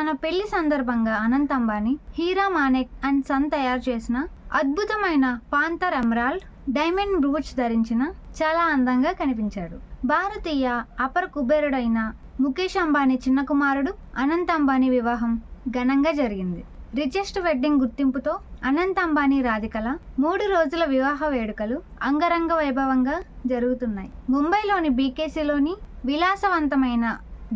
తన పెళ్లి సందర్భంగా అనంత్ అంబానీ, హీరా మానేక్ అండ్ సన్ తయారు చేసిన అద్భుతమైన పాంథర్ ఎమరాల్డ్ డైమండ్ బ్రూచ్ ధరించిన చాలా అందంగా కనిపించాడు. భారతీయ అపర కుబేరుడైన ముఖేష్ అంబానీ చిన్న కుమారుడు అనంత్ అంబానీ వివాహం ఘనంగా జరిగింది. రిచెస్ట్ వెడ్డింగ్ గుర్తింపుతో అనంత్ అంబానీ రాధికల 3 రోజుల వివాహ వేడుకలు అంగరంగ వైభవంగా జరుగుతున్నాయి. ముంబైలోని బీకేసీలోని విలాసవంతమైన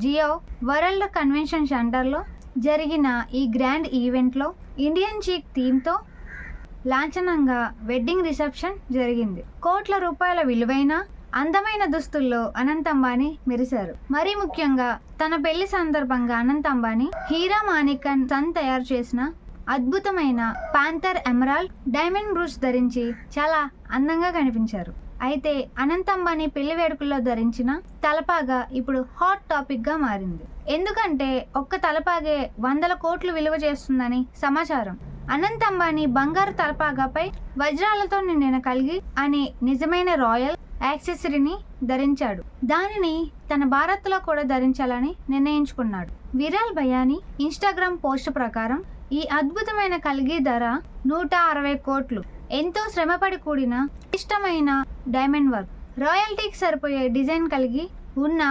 జియో వరల్డ్ కన్వెన్షన్ సెంటర్లో జరిగిన ఈ గ్రాండ్ ఈవెంట్లో ఇండియన్ చీక్ థీమ్తో లాంఛనంగా వెడ్డింగ్ రిసెప్షన్ జరిగింది. కోట్ల రూపాయల విలువైన అందమైన దుస్తుల్లో అనంత్ అంబానీ మెరిశారు. మరీ ముఖ్యంగా తన పెళ్లి సందర్భంగా అనంత్ అంబానీ, హీరా మానేక్ అండ్ సన్ తయారు చేసిన అద్భుతమైన పాంథర్ ఎమరాల్డ్ డైమండ్ బ్రూచ్ ధరించి చాలా అందంగా కనిపించారు. అయితే అనంత్ అంబానీ పెళ్లి వేడుకల్లో ధరించిన తలపాగా ఇప్పుడు హాట్ టాపిక్ గా మారింది. ఎందుకంటే ఒక్క తలపాగే 100 కోట్లు విలువ చేస్తుందని సమాచారం. అనంత్ అంబానీ బంగారు తలపాగాపై వజ్రాలతో నిండిన కల్గి అనే నిజమైన రాయల్ యాక్సెసరీని ధరించాడు. దానిని తన భారత్లో కూడా ధరించాలని నిర్ణయించుకున్నాడు. విరాల్ బయానీ ఇన్స్టాగ్రామ్ పోస్ట్ ప్రకారం ఈ అద్భుతమైన కల్గి ధర 160 కోట్లు. ఎంతో శ్రమపడి కూడిన ఇష్టమైన డైమండ్ వర్క్, రాయల్టీకి సరిపోయే డిజైన్ కలిగి ఉన్న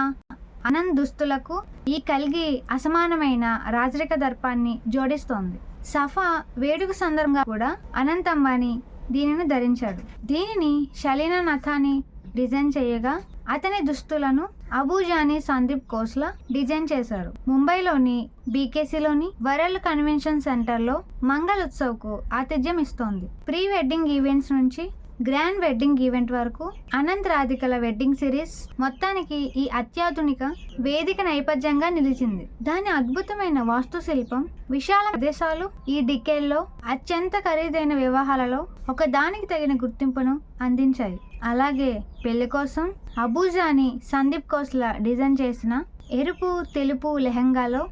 అనంత్ దుస్తులకు ఈ కల్గి అసమానమైన రాజరిక దర్పాన్ని జోడిస్తోంది. సఫా వేడుక సందర్భంగా కూడా అనంత్ అంబానీ దీనిని ధరించాడు. దీనిని షలీనా నథానీ డిజైన్ చేయగా అతని దుస్తులను అబూజానీ సందీప్ కోస్లా డిజైన్ చేశారు. ముంబైలోని బీకేసీలోని వరల్డ్ కన్వెన్షన్ సెంటర్లో మంగళ్ ఉత్సవ్కు ఆతిథ్యం ఇస్తోంది. ప్రీ వెడ్డింగ్ ఈవెంట్స్ నుంచి గ్రాండ్ వెడ్డింగ్ ఈవెంట్ వరకు అనంత్ రాధికల వెడ్డింగ్ సిరీస్ మొత్తానికి ఈ అత్యాధునిక వేదిక నేపథ్యంగా నిలిచింది. దాని అద్భుతమైన వాస్తుశిల్పం, విశాల ప్రదేశాలు ఈ డికేల్లో అత్యంత ఖరీదైన వివాహాలలో ఒక దానికి తగిన గుర్తింపును అందించాయి. అలాగే పెళ్లి కోసం అబూజానీ సందీప్ కోస్లా డిజైన్ చేసిన ఎరుపు తెలుపు లెహంగాలో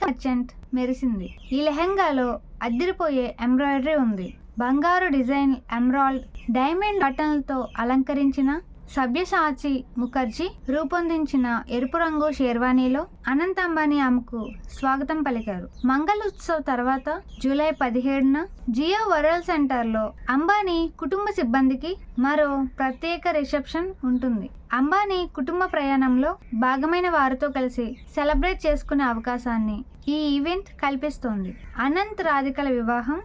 మర్చెంట్ మెరిసింది. ఈ లెహంగాలో అదిరిపోయే ఎంబ్రాయిడరీ ఉంది. బంగారు డిజైన్ ఎమరాల్డ్ డైమండ్ బటన్లతో అలంకరించిన సభ్యసాచి ముఖర్జీ రూపొందించిన ఎరుపు రంగు షేర్వానీలో అనంత్ అంబానీ ఆమెకు స్వాగతం పలికారు. మంగళ ఉత్సవ్ తర్వాత జూలై 17న జియో వరల్డ్ సెంటర్లో అంబానీ కుటుంబ సిబ్బందికి మరో ప్రత్యేక రిసెప్షన్ ఉంటుంది. అంబానీ కుటుంబ ప్రయాణంలో భాగమైన వారితో కలిసి సెలబ్రేట్ చేసుకునే అవకాశాన్ని ఈ ఈవెంట్ కల్పిస్తోంది. అనంత్ రాధికల వివాహం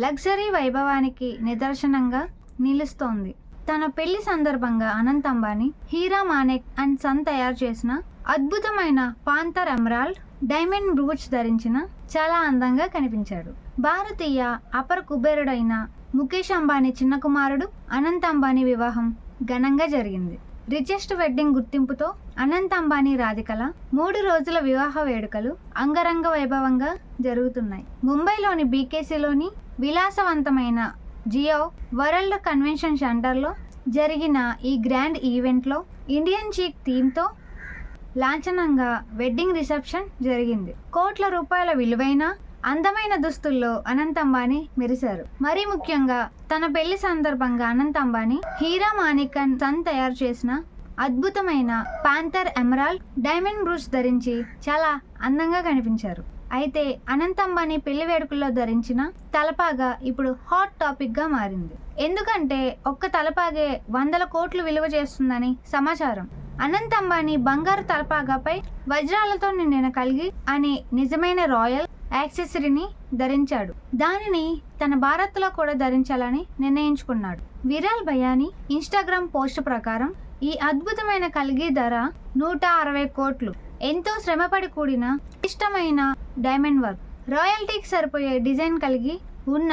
లగ్జరీ వైభవానికి నిదర్శనంగా నిలుస్తోంది. తన పెళ్లి సందర్భంగా అనంత్ అంబానీ, హీరా మానేక్ అండ్ సన్ తయారు చేసిన అద్భుతమైన పాంథర్ ఎమరాల్డ్ డైమండ్ బ్రూచ్ ధరించిన చాలా అందంగా కనిపించాడు. భారతీయ అపర కుబేరుడైన ముఖేష్ అంబానీ చిన్న కుమారుడు అనంత్ అంబానీ వివాహం ఘనంగా జరిగింది. రిచెస్ట్ వెడ్డింగ్ గుర్తింపుతో అనంత్ అంబానీ రాధికల 3 రోజుల వివాహ వేడుకలు అంగరంగ వైభవంగా జరుగుతున్నాయి. ముంబైలోని బీకేసీలోని విలాసవంతమైన జియో వరల్డ్ కన్వెన్షన్ సెంటర్లో జరిగిన ఈ గ్రాండ్ ఈవెంట్లో ఇండియన్ చీక్ థీమ్తో లాంఛనంగా వెడ్డింగ్ రిసెప్షన్ జరిగింది. కోట్ల రూపాయల విలువైన అందమైన దుస్తుల్లో అనంత్ అంబానీ మెరిశారు. మరీ ముఖ్యంగా తన పెళ్లి సందర్భంగా అనంత్ అంబానీ, హీరా మానేక్ అండ్ సన్ తయారు చేసిన అద్భుతమైన పాంథర్ ఎమరాల్డ్ డైమండ్ బ్రూచ్ ధరించి చాలా అందంగా కనిపించారు. అయితే అనంత్ అంబానీ పెళ్లి వేడుకల్లో ధరించిన తలపాగా ఇప్పుడు హాట్ టాపిక్ గా మారింది. ఎందుకంటే ఒక్క తలపాగే 100 కోట్లు విలువ చేస్తుందని సమాచారం. అనంత్ అంబానీ బంగారు తలపాగాపై వజ్రాలతో నిండిన కల్గి అనే నిజమైన రాయల్ యాక్సెసరీని ధరించాడు. దానిని తన భారత్లో కూడా ధరించాలని నిర్ణయించుకున్నాడు. విరాల్ బయానీ ఇన్స్టాగ్రామ్ పోస్ట్ ప్రకారం ఈ అద్భుతమైన కల్గి ధర 160 కోట్లు. ఎంతో శ్రమపడి కూడిన ఇష్టమైన డైమండ్ వర్క్, రాయల్టీకి సరిపోయే డిజైన్ కలిగి ఉన్న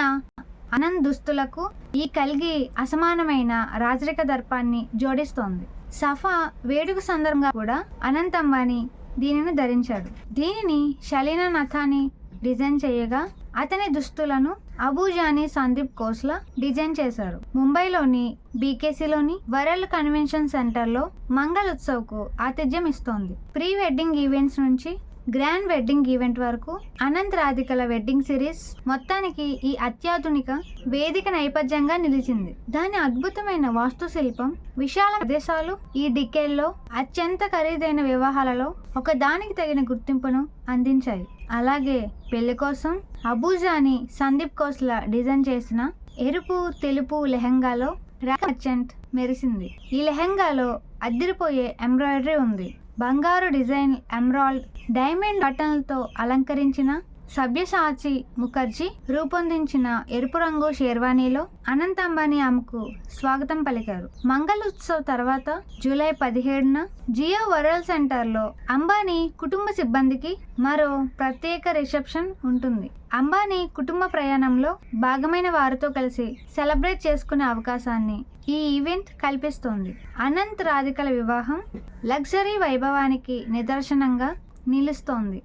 అనంత్ దుస్తులకు ఈ కల్గి అసమానమైన రాజరిక దర్పాన్ని జోడిస్తోంది. సఫా వేడుక సందర్భంగా కూడా అనంత్ అంబానీ దీనిని ధరించాడు. దీనిని షలీనా నథానీ డిజైన్ చేయగా అతని దుస్తులను అబూజానీ సందీప్ కోస్లా డిజైన్ చేశారు. ముంబైలోని బీకేసీలోని వరల్డ్ కన్వెన్షన్ సెంటర్లో మంగళ్ ఉత్సవ్కు ఆతిథ్యం ఇస్తోంది. ప్రీ వెడ్డింగ్ ఈవెంట్స్ నుంచి గ్రాండ్ వెడ్డింగ్ ఈవెంట్ వరకు అనంత్ రాధికల వెడ్డింగ్ సిరీస్ మొత్తానికి ఈ అత్యాధునిక వేదిక నేపథ్యంగా నిలిచింది. దాని అద్భుతమైన వాస్తుశిల్పం, విశాల ప్రదేశాలు ఈ డికేల్లో అత్యంత ఖరీదైన వివాహాలలో ఒక దానికి తగిన గుర్తింపును అందించాయి. అలాగే పెళ్లి కోసం అబూజాని సందీప్ కోస్లా డిజైన్ చేసిన ఎరుపు తెలుపు లెహంగాలో మర్చెంట్ మెరిసింది. ఈ లెహంగాలో అదిరిపోయే ఎంబ్రాయిడరీ ఉంది. బంగారు డిజైన్ ఎమరాల్డ్ డైమండ్ బటన్లతో అలంకరించిన సభ్యసాచి ముఖర్జీ రూపొందించిన ఎరుపు రంగు షేర్వానీలో అనంత్ అంబానీ ఆమెకు స్వాగతం పలికారు. మంగళ ఉత్సవ్ తర్వాత జూలై 17న జియో వరల్డ్ సెంటర్లో అంబానీ కుటుంబ సిబ్బందికి మరో ప్రత్యేక రిసెప్షన్ ఉంటుంది. అంబానీ కుటుంబ ప్రయాణంలో భాగమైన వారితో కలిసి సెలబ్రేట్ చేసుకునే అవకాశాన్ని ఈ ఈవెంట్ కల్పిస్తోంది. అనంత్ రాధికల వివాహం లగ్జరీ వైభవానికి నిదర్శనంగా నిలుస్తోంది.